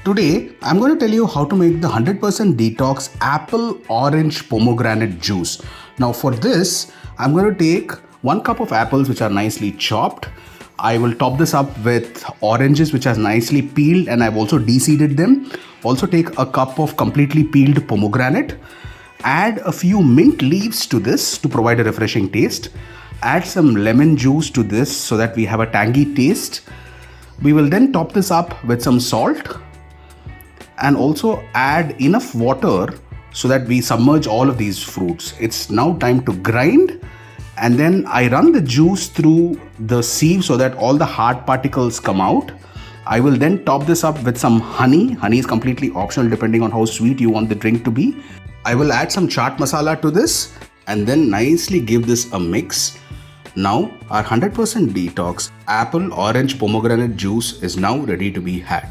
Today, I'm going to tell you how to make the 100% detox Apple Orange Pomegranate Juice. Now for this, I'm going to take 1 cup of apples which are nicely chopped. I will top this up with oranges which are nicely peeled and I've also de-seeded them. Also take a cup of completely peeled pomegranate. Add a few mint leaves to this to provide a refreshing taste. Add some lemon juice to this so that we have a tangy taste. We will then top this up with some salt and also add enough water so that we submerge all of these fruits. It's now time to grind, and then I run the juice through the sieve so that all the hard particles come out. I will then top this up with some honey. Honey is completely optional depending on how sweet you want the drink to be. I will add some chaat masala to this and then nicely give this a mix. Now our 100% detox Apple Orange Pomegranate Juice is now ready to be had.